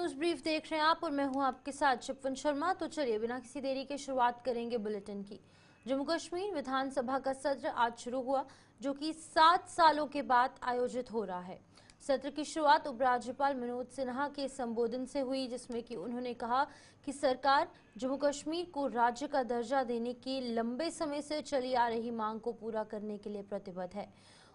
News brief देख रहे हैं आप और मैं हूं आपके साथ शिपवन शर्मा। तो चलिए बिना किसी देरी के शुरुआत करेंगे बुलेटिन की। जम्मू कश्मीर विधानसभा का सत्र आज शुरू हुआ, जो कि 7 सालों के बाद आयोजित हो रहा है। सत्र की शुरुआत उपराज्यपाल मनोज सिन्हा के संबोधन से हुई, जिसमें कि उन्होंने कहा कि सरकार जम्मू कश्मीर को राज्य का दर्जा देने की लंबे समय से चली आ रही मांग को पूरा करने के लिए प्रतिबद्ध है।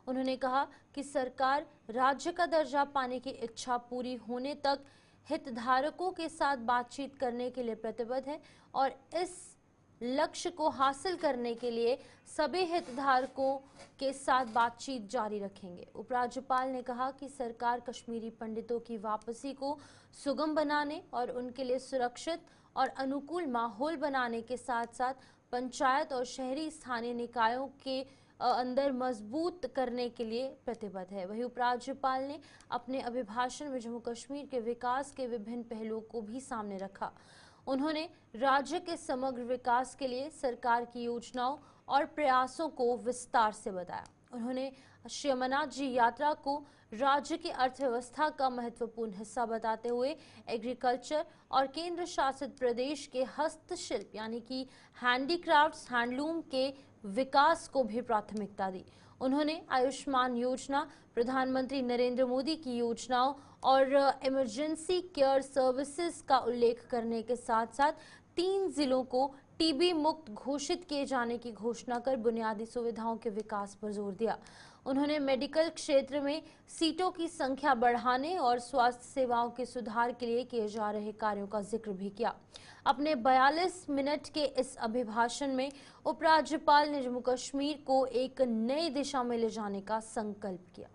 उन्होंने कहा कि सरकार राज्य का दर्जा पाने की इच्छा पूरी होने तक हितधारकों के साथ बातचीत करने के लिए प्रतिबद्ध है और इस लक्ष्य को हासिल करने के लिए सभी हितधारकों के साथ बातचीत जारी रखेंगे। उपराज्यपाल ने कहा कि सरकार कश्मीरी पंडितों की वापसी को सुगम बनाने और उनके लिए सुरक्षित और अनुकूल माहौल बनाने के साथ साथ पंचायत और शहरी स्थानीय निकायों के अंदर मजबूत करने के लिए प्रतिबद्ध है। वहीं उपराज्यपाल ने अपने अभिभाषण में जम्मू कश्मीर के विकास के विभिन्न पहलुओं को भी सामने रखा। उन्होंने राज्य के समग्र विकास के लिए सरकार की योजनाओं और प्रयासों को विस्तार से बताया। उन्होंने श्री अमरनाथ जी यात्रा को राज्य की अर्थव्यवस्था का महत्वपूर्ण हिस्सा बताते हुए एग्रीकल्चर और केंद्र शासित प्रदेश के हस्तशिल्प यानी कि हैंडीक्राफ्ट्स, हैंडलूम के विकास को भी प्राथमिकता दी। उन्होंने आयुष्मान योजना, प्रधानमंत्री नरेंद्र मोदी की योजनाओं और इमरजेंसी केयर सर्विसेज का उल्लेख करने के साथ साथ 3 जिलों को टीबी मुक्त घोषित किए जाने की घोषणा कर बुनियादी सुविधाओं के विकास पर जोर दिया। उन्होंने मेडिकल क्षेत्र में सीटों की संख्या बढ़ाने और स्वास्थ्य सेवाओं के सुधार के लिए किए जा रहे कार्यों का जिक्र भी किया। अपने 42 मिनट के इस अभिभाषण में उपराज्यपाल ने जम्मू कश्मीर को एक नई दिशा में ले जाने का संकल्प किया।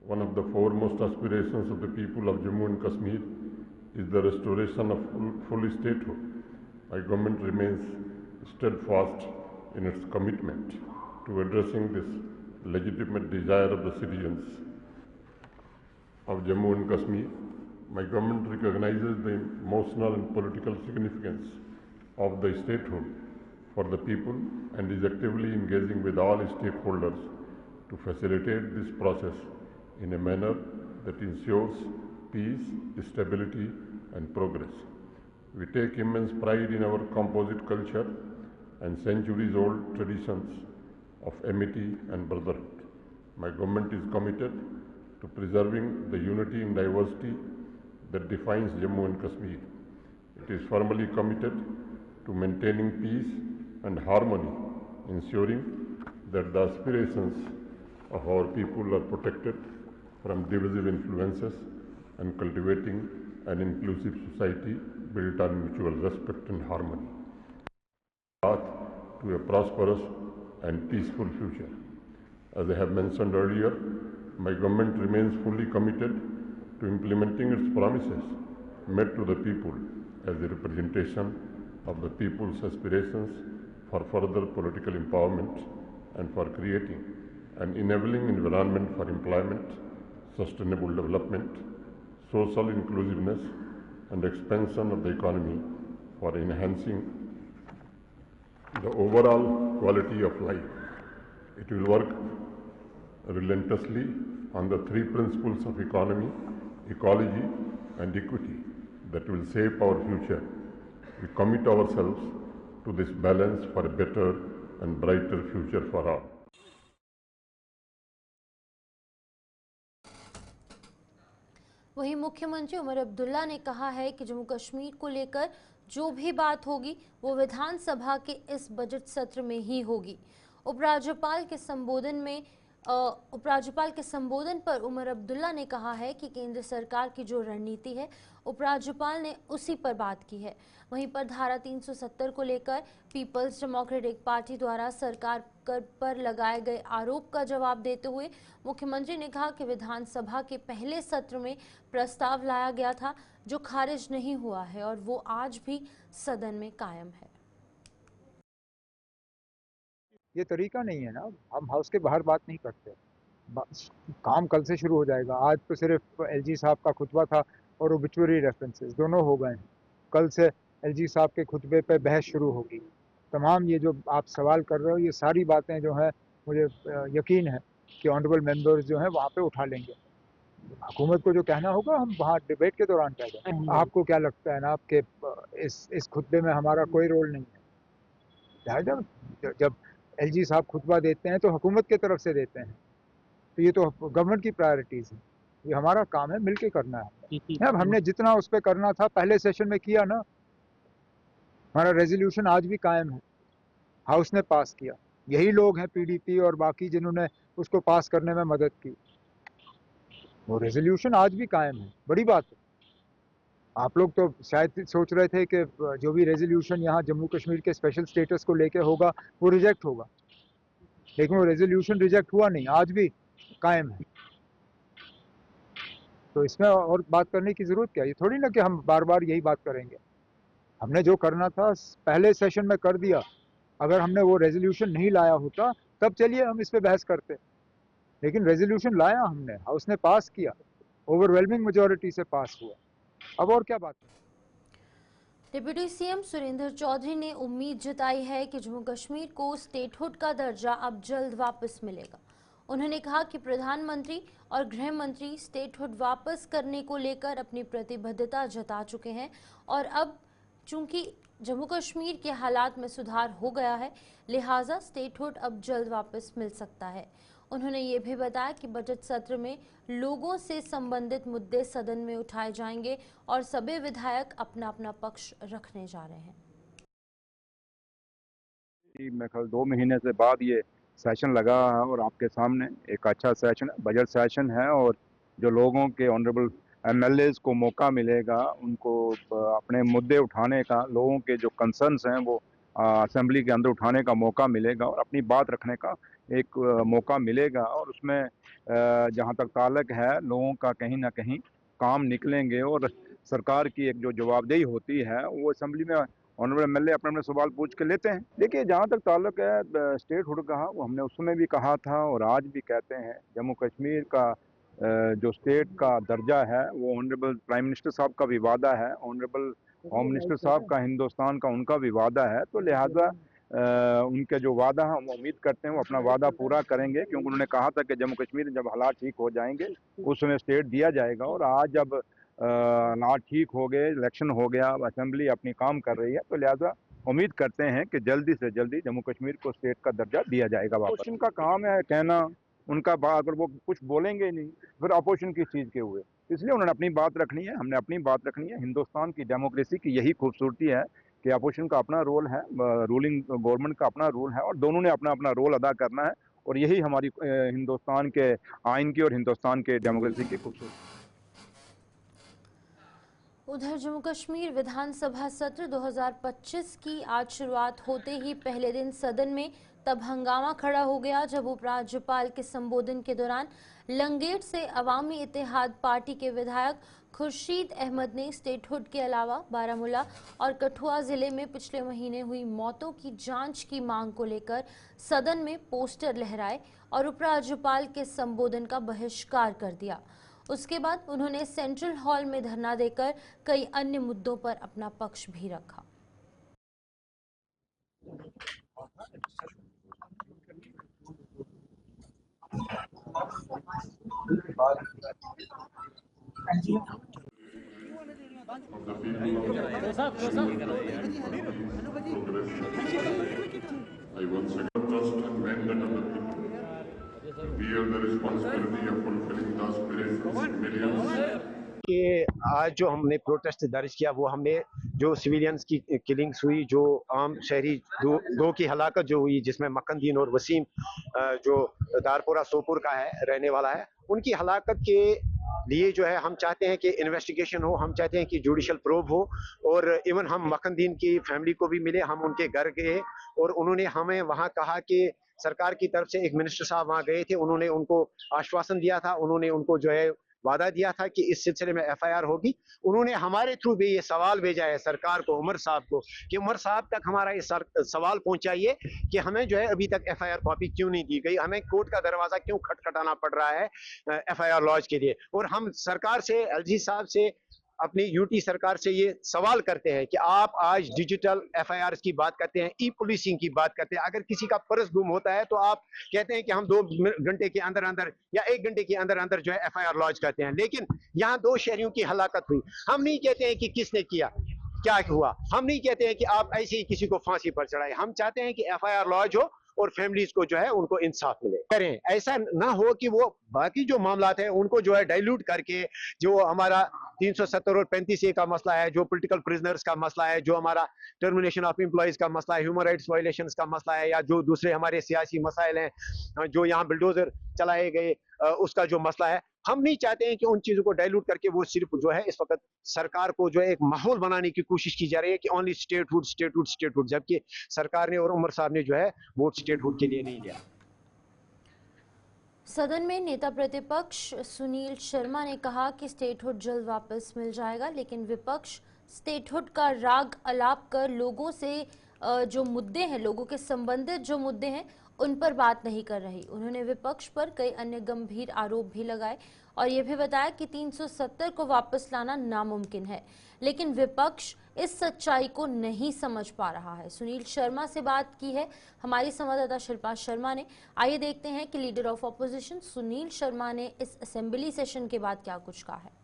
One of the foremost aspirations of the people of Jammu and Kashmir is the restoration of full statehood. My government remains steadfast in its commitment to addressing this legitimate desire of the citizens of Jammu and Kashmir. My government recognizes the emotional and political significance of the statehood for the people and is actively engaging with all stakeholders to facilitate this process in a manner that ensures peace, stability and progress. We take immense pride in our composite culture and centuries-old traditions of amity and brotherhood. My government is committed to preserving the unity and diversity that defines Jammu and Kashmir. It is firmly committed to maintaining peace and harmony, ensuring that the aspirations of our people are protected from divisive influences and cultivating an inclusive society built on mutual respect and harmony. Path to a prosperous and peaceful future. As I have mentioned earlier, my government remains fully committed to implementing its promises made to the people as a representation of the people's aspirations for further political empowerment and for creating an enabling environment for employment, sustainable development, social inclusiveness and expansion of the economy for enhancing the overall quality of life. It will work relentlessly on the 3 principles of economy, ecology and equity that will shape our future. We commit ourselves to this balance for a better and brighter future for all. वहीं मुख्यमंत्री उमर अब्दुल्ला ने कहा है कि जम्मू कश्मीर को लेकर जो भी बात होगी वो विधानसभा के इस बजट सत्र में ही होगी। उपराज्यपाल के संबोधन पर उमर अब्दुल्ला ने कहा है कि केंद्र सरकार की जो रणनीति है उपराज्यपाल ने उसी पर बात की है। वहीं पर धारा 370 को लेकर पीपल्स डेमोक्रेटिक पार्टी द्वारा सरकार पर लगाए गए आरोप का जवाब देते हुए मुख्यमंत्री ने कहा कि विधानसभा के पहले सत्र में प्रस्ताव लाया गया था जो खारिज नहीं हुआ है और वो आज भी सदन में कायम है। ये तरीका नहीं है ना, हम हाउस के बाहर बात नहीं करते। काम कल से शुरू हो जाएगा। आज तो सिर्फ एलजी साहब का खुतबा था और ओबिचुअरी रेफरेंसेस दोनों हो गए हैं। कल से एलजी साहब के खुतबे पे बहस शुरू होगी। तमाम ये जो आप सवाल कर रहे हो ये सारी बातें जो हैं मुझे यकीन है कि ऑनरेबल मेंबर्स जो हैं वहाँ पे उठा लेंगे। हुकूमत को जो कहना होगा हम वहाँ डिबेट के दौरान कह दें। आपको क्या लगता है ना आपके इस खुतबे में हमारा कोई रोल नहीं है। जब एलजी साहब खुतबा देते हैं तो हुकूमत की तरफ से देते हैं, तो ये तो गवर्नमेंट की प्रायोरिटीज है, ये हमारा काम है, मिलके करना है। अब हमने जितना उस पर करना था पहले सेशन में किया ना, हमारा रेजोल्यूशन आज भी कायम है, हाउस ने पास किया, यही लोग हैं पीडीपी और बाकी जिन्होंने उसको पास करने में मदद की, वो रेजोल्यूशन आज भी कायम है, बड़ी बात है। आप लोग तो शायद सोच रहे थे कि जो भी रेजोल्यूशन यहाँ जम्मू कश्मीर के स्पेशल स्टेटस को लेके होगा वो रिजेक्ट होगा, लेकिन वो रेजोल्यूशन रिजेक्ट हुआ नहीं, आज भी कायम है। तो इसमें और बात करने की जरूरत क्या है? ये थोड़ी ना कि हम बार बार यही बात करेंगे। हमने जो करना था पहले सेशन में कर दिया, अगर हमने वो रेजोल्यूशन नहीं लाया होता तब चलिए हम इस पे बहस करते, लेकिन रेजोल्यूशन लाया हमने, हाउस ने पास किया, ओवरवेलमिंग मेजोरिटी से पास हुआ, अब और क्या बात है। डिप्टी सीएम सुरेंद्र चौधरी ने उम्मीद जताई है कि जम्मू कश्मीर को स्टेटहुड का दर्जा अब जल्द वापस मिलेगा। उन्होंने कहा कि प्रधानमंत्री और गृह मंत्री स्टेटहुड वापस करने को लेकर अपनी प्रतिबद्धता जता चुके हैं और अब चूंकि जम्मू कश्मीर के हालात में सुधार हो गया है, लिहाजा स्टेटहुड अब जल्द वापस मिल सकता है। उन्होंने ये भी बताया कि बजट सत्र में लोगों से संबंधित मुद्दे सदन में उठाए जाएंगे और सभी विधायक अपना अपना पक्ष रखने जा रहे हैं। मैं कल 2 महीने से बाद ये सेशन लगा है और आपके सामने एक अच्छा सेशन बजट सेशन है, और जो लोगों के ऑनरेबल एमएलएज को मौका मिलेगा उनको अपने मुद्दे उठाने का, लोगों के जो कंसर्न्स हैं वो असेंबली के अंदर उठाने का मौका मिलेगा और अपनी बात रखने का एक मौका मिलेगा। और उसमें जहाँ तक ताल्लुक है लोगों का, कहीं ना कहीं काम निकलेंगे और सरकार की एक जो जवाबदेही होती है वो असेंबली में ऑनरेबल एमएलए अपने अपने सवाल पूछ के लेते हैं। देखिए, जहाँ तक ताल्लुक है स्टेटहुड का, वो हमने उस समय भी कहा था और आज भी कहते हैं, जम्मू कश्मीर का जो स्टेट का दर्जा है वो ऑनरेबल प्राइम मिनिस्टर साहब का भी वादा है, ऑनरेबल होम मिनिस्टर साहब का हिंदुस्तान का उनका भी वादा है। तो लिहाजा उनके जो वादा है हम उम्मीद करते हैं वो अपना वादा पूरा करेंगे, क्योंकि उन्होंने कहा था कि जम्मू कश्मीर में जब हालात ठीक हो जाएंगे उस समय स्टेट दिया जाएगा। और आज जब हालात ठीक हो गए, इलेक्शन हो गया, असेंबली अपनी काम कर रही है, तो लिहाजा उम्मीद करते हैं कि जल्दी से जल्दी जम्मू कश्मीर को स्टेट का दर्जा दिया जाएगा वापस। उनका काम है कहना, उनका बात, अगर वो कुछ बोलेंगे ही नहीं फिर अपोजिशन किस चीज़ के हुए, इसलिए उन्होंने अपनी बात रखनी है, हमने अपनी बात रखनी है। हिंदुस्तान की डेमोक्रेसी की यही खूबसूरती है कि अपोजिशन का अपना रोल है, रूलिंग गवर्नमेंट का अपना रोल है, और दोनों ने अपना अपना रोल अदा करना है, और यही हमारी हिंदुस्तान के आइन की और हिंदुस्तान के डेमोक्रेसी की खूबसूरती। उधर जम्मू कश्मीर विधानसभा सत्र 2025 की आज शुरुआत होते ही पहले दिन सदन में तब हंगामा खड़ा हो गया जब उपराज्यपाल के संबोधन के दौरान लंगेट से अवामी इत्तेहाद पार्टी के विधायक खुर्शीद अहमद ने स्टेटहुड के अलावा बारामूला और कठुआ जिले में पिछले महीने हुई मौतों की जांच की मांग को लेकर सदन में पोस्टर लहराए और उपराज्यपाल के संबोधन का बहिष्कार कर दिया। उसके बाद उन्होंने सेंट्रल हॉल में धरना देकर कई अन्य मुद्दों पर अपना पक्ष भी रखा। I once again trust and mandate of the people. Bear the responsibility of fulfilling the aspirations of millions. कि आज जो हमने प्रोटेस्ट दर्ज किया वो हमने जो सिविलियंस की किलिंग्स हुई, जो आम शहरी दो की हलाकत जो हुई, जिसमें मक्कनदीन और वसीम जो दारपुरा सोपुर का है रहने वाला है, उनकी हलाकत के लिए जो है हम चाहते हैं कि इन्वेस्टिगेशन हो, हम चाहते हैं कि जुडिशल प्रोब हो, और इवन हम मक्कनदीन की फैमिली को भी मिले, हम उनके घर गए और उन्होंने हमें वहाँ कहा कि सरकार की तरफ से एक मिनिस्टर साहब वहाँ गए थे, उन्होंने उनको आश्वासन दिया था, उन्होंने उनको जो है वादा दिया था कि इस सिलसिले में एफआईआर होगी। उन्होंने हमारे थ्रू भी ये सवाल भेजा है सरकार को, उमर साहब को, कि उमर साहब तक हमारा ये सवाल पहुंचाइए कि हमें जो है अभी तक एफआईआर कॉपी क्यों नहीं दी गई, हमें कोर्ट का दरवाजा क्यों खटखटाना पड़ रहा है एफआईआर लॉन्च के लिए। और हम सरकार से, एलजी साहब से अपनी यूटी सरकार से ये सवाल करते हैं कि आप आज डिजिटल एफआईआर की बात करते हैं, ई पुलिसिंग की बात करते हैं। अगर किसी का पर्स गुम होता है तो आप कहते हैं कि हम 2 घंटे के अंदर अंदर या 1 घंटे के अंदर अंदर जो है एफआईआर लॉन्च करते हैं, लेकिन यहाँ 2 शहरियों की हलाकत हुई। हम नहीं कहते हैं कि किसने किया, क्या हुआ, हम नहीं कहते हैं कि आप ऐसे ही किसी को फांसी पर चढ़ाए। हम चाहते हैं कि एफआईआर लॉन्च हो और फैमिलीज को जो है उनको इंसाफ मिले। करें, ऐसा ना हो कि वो बाकी जो मामलात है उनको जो है डाइल्यूट करके, जो हमारा 370 और 35A का मसला है, जो पॉलिटिकल प्रिजनर्स का मसला है, जो हमारा टर्मिनेशन ऑफ एम्प्लॉइज का मसला है, ह्यूमन राइट्स वायलेशंस का मसला है, या जो दूसरे हमारे सियासी मसाइल हैं, जो यहाँ बिल्डोजर चलाए गए उसका जो मसला है, हम नहीं चाहते हैं कि उन चीजों को डाइल्यूट करके वो सिर्फ जो है इस वक्त सरकार को जो है एक माहौल बनाने की कोशिश की जा रही है कि ओनली स्टेटहुड स्टेटहुड स्टेटहुड, जबकि सरकार ने और उमर साहब ने जो है वोट स्टेटहुड के लिए नहीं लिया। सदन में नेता प्रतिपक्ष सुनील शर्मा ने कहा कि स्टेटहुड जल्द वापस मिल जाएगा, लेकिन विपक्ष स्टेटहुड का राग अलाप कर लोगों से जो मुद्दे हैं, लोगों के संबंधित जो मुद्दे हैं उन पर बात नहीं कर रही। उन्होंने विपक्ष पर कई अन्य गंभीर आरोप भी लगाए और ये भी बताया कि 370 को वापस लाना नामुमकिन है, लेकिन विपक्ष इस सच्चाई को नहीं समझ पा रहा है। सुनील शर्मा से बात की है हमारी संवाददाता शिल्पा शर्मा ने। आइए देखते हैं कि leader of opposition Sunil Sharma ने इस असेंबली सेशन के बाद क्या कुछ कहा है।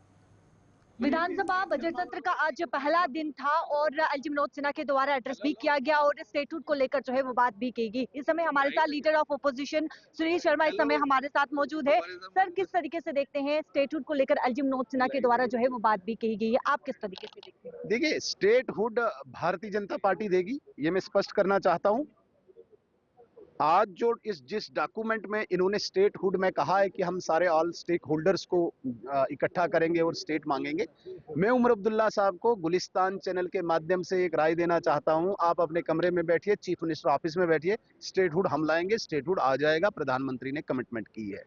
विधानसभा बजट सत्र का आज पहला दिन था और एलजी मनोज सिन्हा के द्वारा एड्रेस भी किया गया और स्टेटहुड को लेकर जो है वो बात भी की गई। इस समय हमारे साथ leader of opposition Sunil Sharma इस समय हमारे साथ मौजूद है। सर, किस तरीके से देखते हैं स्टेटहुड को लेकर एलजी मनोज सिन्हा के द्वारा जो है वो बात भी की गई है, आप किस तरीके से देखते हैं? देखिए, स्टेटहुड भारतीय जनता पार्टी देगी, ये मैं स्पष्ट करना चाहता हूं। आज जो जिस डॉक्यूमेंट में इन्होंने स्टेटहुड में कहा है कि हम सारे ऑल स्टेक होल्डर्स को इकट्ठा करेंगे और स्टेट मांगेंगे, मैं उमर अब्दुल्ला साहब को गुलिस्तान चैनल के माध्यम से एक राय देना चाहता हूं। आप अपने कमरे में बैठिए, चीफ मिनिस्टर ऑफिस में बैठिए, स्टेटहुड हम लाएंगे, स्टेटहुड आ जाएगा, प्रधानमंत्री ने कमिटमेंट की है।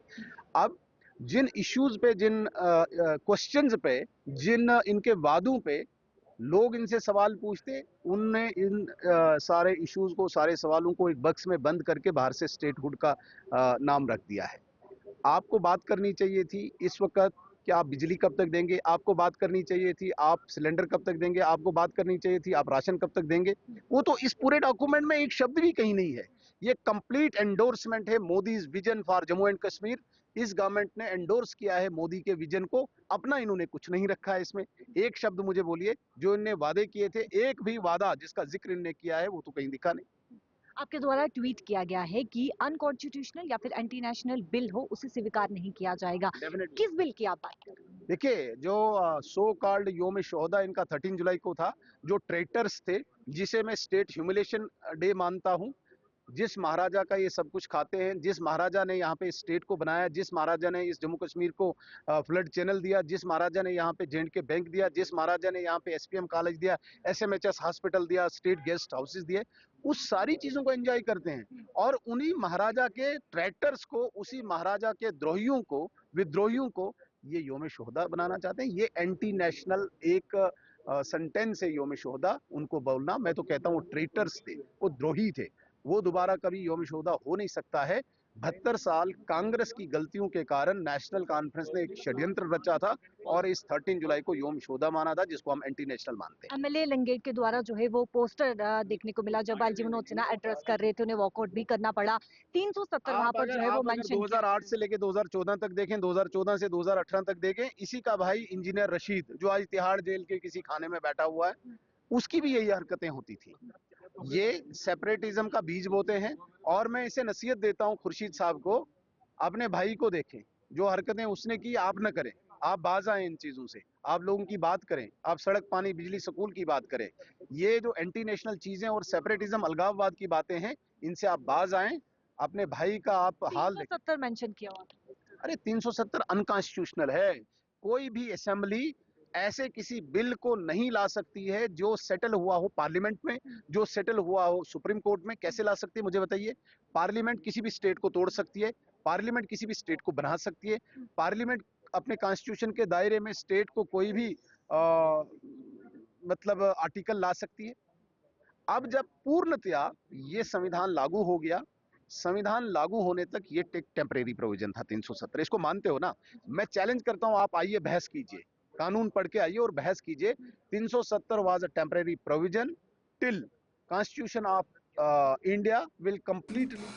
अब जिन इश्यूज पे, जिन क्वेश्चंस पे, जिन इनके वादों पे लोग इनसे सवाल पूछते, उनने इन सारे इश्यूज को, सारे सवालों को एक बक्स में बंद करके बाहर से स्टेटहुड का नाम रख दिया है। आपको बात करनी चाहिए थी इस वक्त कि आप बिजली कब तक देंगे, आपको बात करनी चाहिए थी आप सिलेंडर कब तक देंगे, आपको बात करनी चाहिए थी आप राशन कब तक देंगे। वो तो इस पूरे डॉक्यूमेंट में एक शब्द भी कहीं नहीं है। ये कंप्लीट एंडोर्समेंट है Modi's vision for Jammu and Kashmir. इस गवर्नमेंट ने एंडोर्स किया है मोदी के विजन को, अपना इन्होंने कुछ नहीं रखा है इसमें। एक शब्द मुझे बोलिए, जो इन्होंने वादे किए थे, एक भी वादा जिसका जिक्र इन्होंने किया है वो तो कहीं दिखा नहीं। आपके द्वारा ट्वीट किया गया है कि अनकॉन्स्टिट्यूशनल या फिर एंटी नेशनल बिल हो उसे स्वीकार नहीं किया जाएगा। किस बिल की आप बात कर रहे हैं? देखिए, जो सो कॉल्ड योम शोहदा इनका 13 जुलाई को था, जो ट्रेटर्स थे, जिसे मैं स्टेट ह्यूमिलेशन डे मानता हूं, जिस महाराजा का ये सब कुछ खाते हैं, जिस महाराजा ने यहाँ पे स्टेट को बनाया, जिस महाराजा ने इस जम्मू कश्मीर को फ्लड चैनल दिया, जिस महाराजा ने यहाँ पे J&K बैंक दिया, जिस महाराजा ने यहाँ पे SPM कॉलेज दिया, SMHS हॉस्पिटल दिया, स्टेट गेस्ट हाउसेस दिए, उस सारी चीजों को एंजॉय करते हैं। और उन्हीं महाराजा के ट्रैक्टर्स को, उसी महाराजा के द्रोहियों को, विद्रोहियों को ये योम शोहदा बनाना चाहते हैं। ये एंटी नेशनल एक सेंटेंस है योम शोहदा। उनको बोलना, मैं तो कहता हूँ ट्रेटर्स थे, वो द्रोही थे, वो दोबारा कभी योम शोहदा हो नहीं सकता है। 72 साल कांग्रेस की गलतियों के कारण नेशनल कॉन्फ्रेंस ने एक षड्यंत्र रचा था और इस 13 जुलाई को योम शोहदा माना था, जिसको हम एंटी नेशनल मानते हैं। एमएलए लंगेट के द्वारा जो है वो पोस्टर देखने को मिला जब एलजी मनोज सिन्हा एड्रेस कर रहे थे, उन्हें वॉकआउट भी करना पड़ा। 370 वहां पर जो है वो मेंशन 2008 से लेके 2014 तक देखें, 2014 से 2018 तक देखें, इसी का भाई इंजीनियर रशीद, जो आज तिहाड़ जेल के किसी खाने में बैठा हुआ है, उसकी भी यही हरकतें होती थी। ये सेपरेटिज्म का बीज बोते हैं। और मैं इसे नसीहत देता हूं खुर्शीद साहब को, अपने भाई को देखें, जो हरकतें उसने की आप न करें, आप बाज आए इन चीजों से, आप लोगों की बात करें, आप सड़क पानी बिजली स्कूल की बात करें। ये जो एंटी नेशनल चीजें और सेपरेटिज्म अलगाववाद की बातें हैं, इनसे आप बाज आए। अपने भाई का आप हाल देखें। 370 मेंशन किया हुआ। अरे 370 अनकॉन्स्टिट्यूशनल है। कोई भी असेंबली ऐसे किसी बिल को नहीं ला सकती है जो सेटल हुआ हो पार्लियामेंट में, जो सेटल हुआ हो सुप्रीम कोर्ट में। कैसे ला सकती है मुझे बताइए? पार्लियामेंट किसी भी स्टेट को तोड़ सकती है, पार्लियामेंट किसी भी स्टेट को बना सकती है, पार्लियामेंट अपने कॉन्स्टिट्यूशन के दायरे में स्टेट को कोई भी मतलब आर्टिकल ला सकती है। अब जब पूर्णतया ये संविधान लागू हो गया, संविधान लागू होने तक ये टेम्परेरी प्रोविजन था 370, इसको मानते हो ना? मैं चैलेंज करता हूं, आप आइए बहस कीजिए, कानून पढ़ के आइए और बहस कीजिए। 370 was a temporary provision till constitution of India will completely.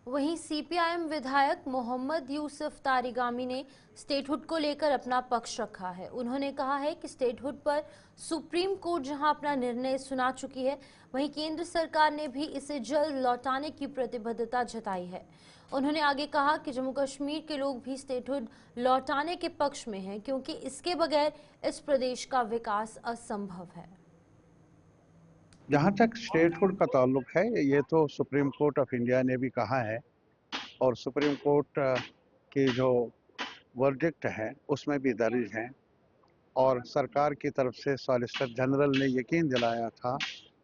वहीं सीपीआईएम विधायक मोहम्मद यूसुफ तारिगामी ने स्टेटहुड को लेकर अपना पक्ष रखा है। उन्होंने कहा है कि स्टेटहुड पर सुप्रीम कोर्ट जहां अपना निर्णय सुना चुकी है, वहीं केंद्र सरकार ने भी इसे जल्द लौटाने की प्रतिबद्धता जताई है। उन्होंने आगे कहा कि जम्मू कश्मीर के लोग भी स्टेटहुड लौटाने के पक्ष में हैं, क्योंकि इसके बगैर इस प्रदेश का विकास असंभव है। जहाँ तक स्टेटहुड का ताल्लुक है, ये तो सुप्रीम कोर्ट ऑफ इंडिया ने भी कहा है और सुप्रीम कोर्ट की जो वर्डिक्ट है उसमें भी दर्ज है और सरकार की तरफ से सॉलिसिटर जनरल ने यकीन दिलाया था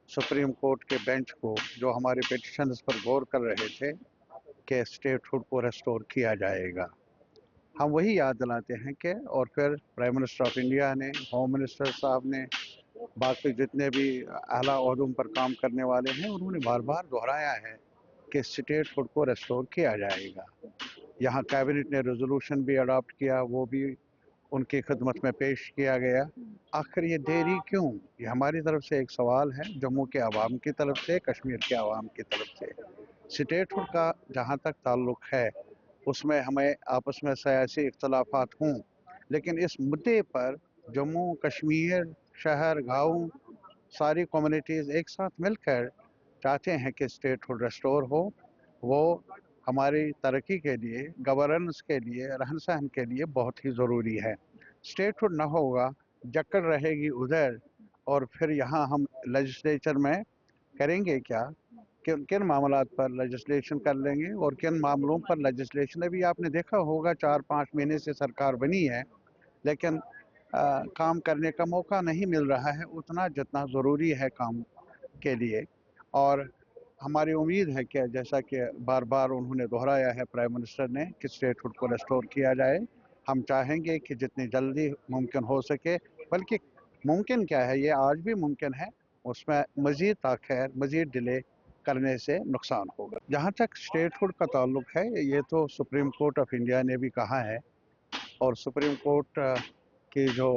सुप्रीम कोर्ट के बेंच को, जो हमारे पिटिशन्स पर गौर कर रहे थे, कि स्टेटहुड को रेस्टोर किया जाएगा। हम वही याद दिलाते हैं कि और फिर प्राइम मिनिस्टर ऑफ इंडिया ने, होम मिनिस्टर साहब ने, बाकी जितने भी आला ओहदों पर काम करने वाले हैं, उन्होंने बार बार दोहराया है कि स्टेटहुड को रेस्टोर किया जाएगा। यहाँ कैबिनेट ने रेजोल्यूशन भी अडॉप्ट किया, वो भी उनकी खिदमत में पेश किया गया। आखिर ये देरी क्यों? ये हमारी तरफ से एक सवाल है, जम्मू के आवाम की तरफ से, कश्मीर के आवाम की तरफ से। स्टेटहुड का जहाँ तक ताल्लुक है उसमें हमें आपस में सियासी इख्तलाफात हों, लेकिन इस मुद्दे पर जम्मू कश्मीर, शहर, गाँव, सारी कम्युनिटीज़ एक साथ मिलकर चाहते हैं कि स्टेटहुड रेस्टोर हो। वो हमारी तरक्की के लिए, गवर्नेंस के लिए, रहन सहन के लिए बहुत ही ज़रूरी है। स्टेटहुड ना होगा, जकड़ रहेगी उधर, और फिर यहाँ हम लेजिस्लेचर में करेंगे क्या? किन किन मामलात पर लेजिस्लेशन कर लेंगे और किन मामलों पर लेजिस्लेशन? अभी आपने देखा होगा 4-5 महीने से सरकार बनी है, लेकिन काम करने का मौका नहीं मिल रहा है उतना जितना ज़रूरी है काम के लिए। और हमारी उम्मीद है कि जैसा कि बार बार उन्होंने दोहराया है प्राइम मिनिस्टर ने कि स्टेटहुड को रेस्टोर किया जाए, हम चाहेंगे कि जितनी जल्दी मुमकिन हो सके, बल्कि मुमकिन क्या है, ये आज भी मुमकिन है, उसमें मज़ीद ताख़ीर, मज़ीद डिले करने से नुकसान होगा। जहाँ तक स्टेटहुड का ताल्लुक है, ये तो सुप्रीम कोर्ट ऑफ इंडिया ने भी कहा है और सुप्रीम कोर्ट की जो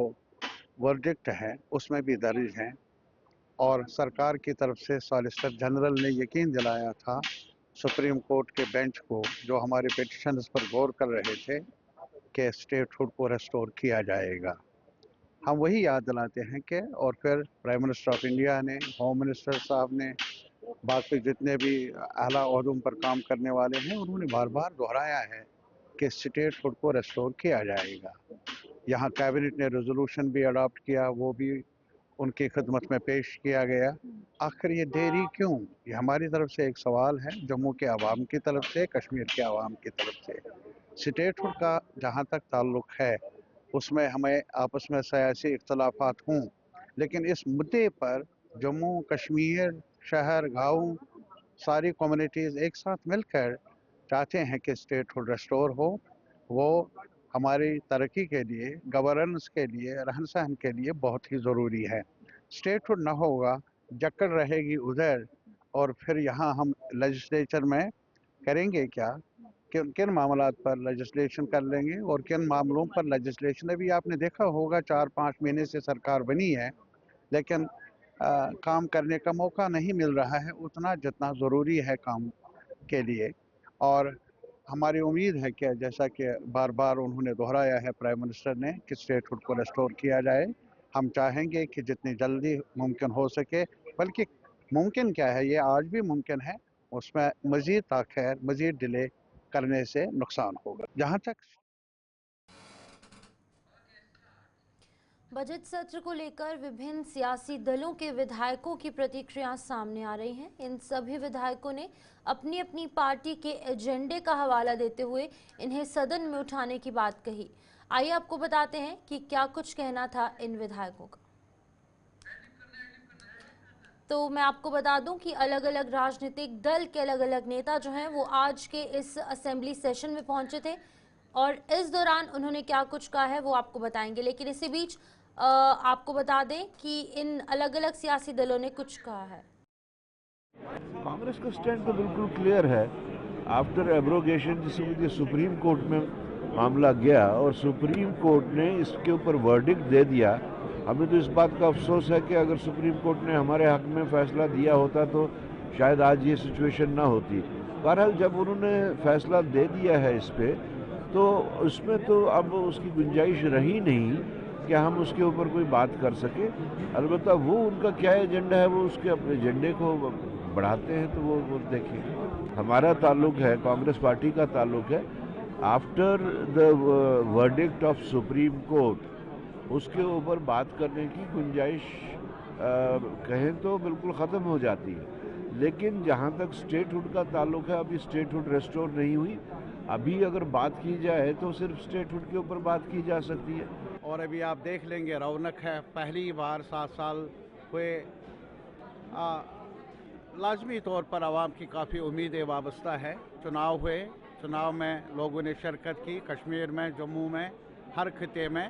वर्डिक्ट है उसमें भी दर्ज है और सरकार की तरफ से सॉलिसिटर जनरल ने यकीन दिलाया था सुप्रीम कोर्ट के बेंच को, जो हमारे पिटिशन्स पर गौर कर रहे थे, कि स्टेटहुड को रेस्टोर किया जाएगा। हम वही याद दिलाते हैं कि और फिर प्राइम मिनिस्टर ऑफ इंडिया ने, होम मिनिस्टर साहब ने, बाकी जितने भी आला ओहदों पर काम करने वाले हैं, उन्होंने बार बार दोहराया है कि स्टेटहुड को रेस्टोर किया जाएगा। यहाँ कैबिनेट ने रेजोल्यूशन भी अडॉप्ट किया, वो भी उनकी खिदमत में पेश किया गया। आखिर ये देरी क्यों? ये हमारी तरफ से एक सवाल है, जम्मू के आवाम की तरफ से, कश्मीर के आवाम की तरफ से। स्टेटहुड का जहाँ तक ताल्लुक है उसमें हमें आपस में सियासी इख्तलाफात हों, लेकिन इस मुद्दे पर जम्मू कश्मीर, शहर, गाँव, सारी कम्युनिटीज़ एक साथ मिलकर चाहते हैं कि स्टेटहुड रेस्टोर हो। वो हमारी तरक्की के लिए, गवर्नेंस के लिए, रहन सहन के लिए बहुत ही ज़रूरी है। स्टेटहुड ना होगा, जकड़ रहेगी उधर, और फिर यहाँ हम लेजिस्लेचर में करेंगे क्या? किन किन मामलात पर लेजिस्लेशन कर लेंगे और किन मामलों पर लेजिस्लेशन? अभी आपने देखा होगा 4-5 महीने से सरकार बनी है, लेकिन काम करने का मौका नहीं मिल रहा है उतना जितना ज़रूरी है काम के लिए। और हमारी उम्मीद है कि जैसा कि बार बार उन्होंने दोहराया है प्राइम मिनिस्टर ने कि स्टेटहुड को रेस्टोर किया जाए, हम चाहेंगे कि जितनी जल्दी मुमकिन हो सके, बल्कि मुमकिन क्या है, ये आज भी मुमकिन है, उसमें मज़ीद ताख़ीर, मज़ीद डिले करने से नुकसान होगा। जहाँ तक बजट सत्र को लेकर विभिन्न सियासी दलों के विधायकों की प्रतिक्रिया सामने आ रही हैं। इन सभी विधायकों ने अपनी अपनी पार्टी के एजेंडे का हवाला देते हुए इन्हें सदन में उठाने की बात कही। आइए आपको बताते हैं कि क्या कुछ कहना था इन विधायकों का। तो मैं आपको बता दूं कि अलग अलग राजनीतिक दल के अलग अलग नेता जो हैं वो आज के इस असेंबली सेशन में पहुंचे थे और इस दौरान उन्होंने क्या कुछ कहा है वो आपको बताएंगे। लेकिन इसी बीच आपको बता दें कि इन अलग अलग सियासी दलों ने कुछ कहा है। कांग्रेस का स्टैंड तो बिल्कुल क्लियर है। आफ्टर एब्रोगेशन, जिसमें सुप्रीम कोर्ट में मामला गया और सुप्रीम कोर्ट ने इसके ऊपर वर्डिक्ट दे दिया। हमें तो इस बात का अफसोस है कि अगर सुप्रीम कोर्ट ने हमारे हक में फैसला दिया होता तो शायद आज ये सिचुएशन ना होती। बहरहाल जब उन्होंने फैसला दे दिया है इस पे, तो उसमें तो अब उसकी गुंजाइश रही नहीं कि हम उसके ऊपर कोई बात कर सके। अलबत्ता वो उनका क्या एजेंडा है, वो उसके अपने एजेंडे को बढ़ाते हैं तो वो देखें। हमारा ताल्लुक है, कांग्रेस पार्टी का ताल्लुक है, after the verdict of supreme court उसके ऊपर बात करने की गुंजाइश कहें तो बिल्कुल ख़त्म हो जाती है। लेकिन जहाँ तक स्टेटहुड का ताल्लुक है, अभी स्टेटहुड रेस्टोर नहीं हुई। अभी अगर बात की जाए तो सिर्फ स्टेटहुड के ऊपर बात की जा सकती है। और अभी आप देख लेंगे रौनक है, पहली बार 7 साल हुए लाजमी तौर पर आवाम की काफ़ी उम्मीदें वाबस्ता है। चुनाव हुए, चुनाव में लोगों ने शिरकत की, कश्मीर में, जम्मू में, हर खिते में,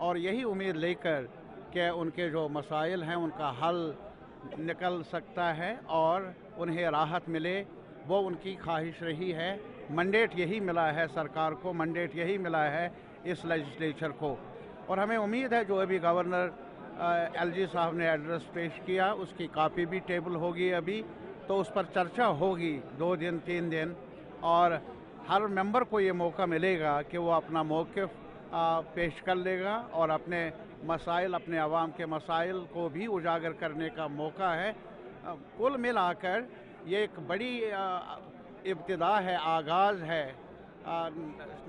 और यही उम्मीद लेकर कि उनके जो मसाइल हैं उनका हल निकल सकता है और उन्हें राहत मिले, वो उनकी ख्वाहिश रही है। मैंडेट यही मिला है सरकार को, मैंडेट यही मिला है इस लेजिस्लेचर को। और हमें उम्मीद है जो अभी गवर्नर एलजी साहब ने एड्रेस पेश किया उसकी कॉपी भी टेबल होगी अभी, तो उस पर चर्चा होगी 2 दिन 3 दिन, और हर मेंबर को ये मौका मिलेगा कि वो अपना मौक़िफ़ पेश कर लेगा और अपने मसाइल, अपने आवाम के मसाइल को भी उजागर करने का मौका है। कुल मिलाकर ये एक बड़ी इब्तिदा है, आगाज़ है,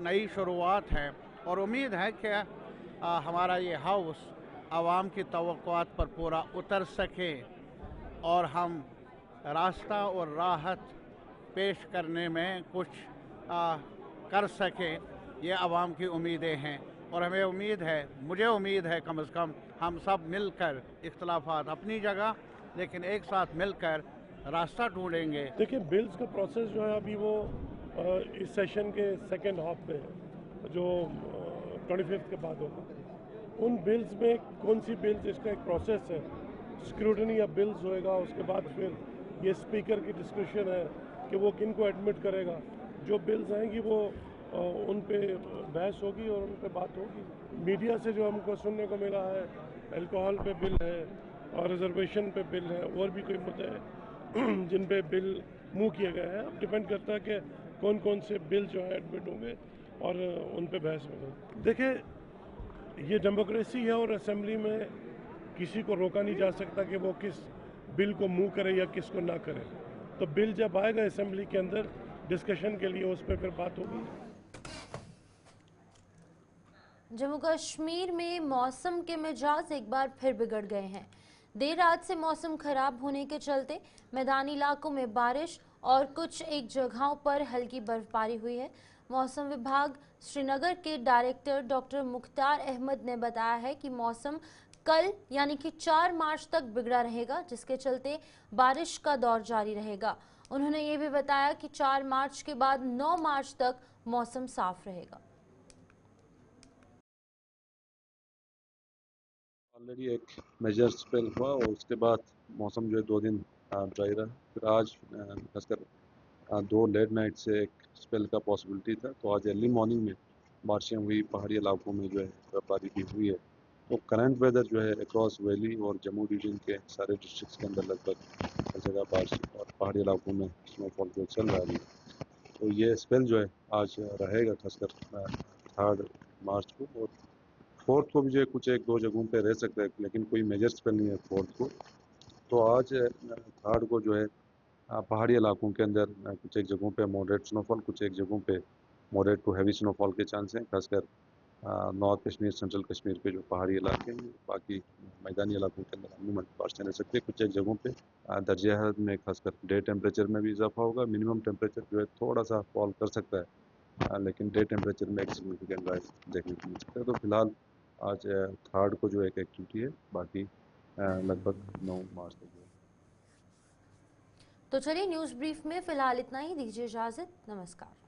नई शुरुआत है, और उम्मीद है कि हमारा ये हाउस आवाम की तवक्कुआत पर पूरा उतर सके और हम रास्ता और राहत पेश करने में कुछ कर सकें। ये आवाम की उम्मीदें हैं और हमें उम्मीद है, मुझे उम्मीद है कम से कम हम सब मिलकर, इख्तलाफात अपनी जगह लेकिन एक साथ मिलकर रास्ता ढूंढेंगे। देखिए, बिल्स का प्रोसेस जो है अभी वो इस सेशन के सेकेंड हाफ में जो 25 के बाद होगा, उन बिल्स में कौन सी बिल्स, इसका एक प्रोसेस है, स्क्रूटनी ऑफ बिल्स होएगा, उसके बाद फिर ये स्पीकर की डिस्कशन है कि वो किन को एडमिट करेगा। जो बिल्स आएंगी वो उन पे बहस होगी और उन पे बात होगी। मीडिया से जो हमको सुनने को मिला है, अल्कोहल पे बिल है और रिजर्वेशन पे बिल है, और भी कोई मुद्दे हैं जिन पे बिल मूव किए गए हैं। अब डिपेंड करता है कि कौन कौन से बिल जो है एडमिट होंगे और उन पे बहस होगी। देखिए, ये डेमोक्रेसी है और असेंबली में किसी को रोका नहीं जा सकता कि वो किस बिल को मूव करे या किसको ना करे। तो बिल जब आएगा असेंबली के अंदर डिस्कशन के लिए, उस पर फिर बात होगी। जम्मू कश्मीर में मौसम के मिजाज एक बार फिर बिगड़ गए हैं। देर रात से मौसम खराब होने के चलते मैदानी इलाकों में बारिश और कुछ एक जगहों पर हल्की बर्फबारी हुई है। मौसम विभाग श्रीनगर के डायरेक्टर डॉक्टर मुख्तार अहमद ने बताया है कि मौसम कल यानी कि 4 मार्च तक बिगड़ा रहेगा, जिसके चलते बारिश का दौर जारी रहेगा। उन्होंने ये भी बताया कि 4 मार्च के बाद 9 मार्च तक मौसम साफ रहेगा। ऑलरेडी एक मेजर स्पेल हुआ और उसके बाद मौसम जो है 2 दिन ड्राई रहा। फिर आज खासकर 2 लेट नाइट से एक स्पेल का पॉसिबिलिटी था, तो आज अर्ली मॉर्निंग में बारिशें हुई, पहाड़ी इलाकों में जो है बर्फबारी भी हुई है। तो करंट वेदर जो है अक्रॉस वैली और जम्मू डिवीजन के सारे डिस्ट्रिक्ट्स के अंदर लगभग हर जगह बारिश और पहाड़ी इलाकों में स्नोफॉल जो चल रहा है। तो ये स्पेल जो है आज रहेगा खासकर 3 मार्च को, और 4 को भी जो है कुछ 1-2 जगहों पे रह सकता है, लेकिन कोई मेजर स्पेल नहीं है 4 को। तो आज 3 को जो है पहाड़ी इलाकों के अंदर कुछ एक जगहों पे मॉडरेट स्नोफॉल, कुछ एक जगहों पे मॉडरेट टू हैवी स्नोफॉल के चांस हैं, खासकर नॉर्थ कश्मीर, सेंट्रल कश्मीर के जो पहाड़ी इलाके हैं। बाकी मैदानी इलाकों के अंदर अमूमन बारिशें रह सकती है। कुछ एक जगहों पे दर्जा हरारत में खासकर डे टेम्परेचर में भी इजाफा होगा। मिनिमम टेम्परेचर जो है थोड़ा सा फॉल कर सकता है, लेकिन डे टेम्परेचर में एक सिग्निफिकेंट राइज देखने को मिल सकता है। तो फिलहाल आज 3 को जो एक एक्टिविटी है, बाकी लगभग 9 मार्च तक है। तो चलिए, न्यूज़ ब्रीफ में फिलहाल इतना ही। दीजिए इजाजत, नमस्कार।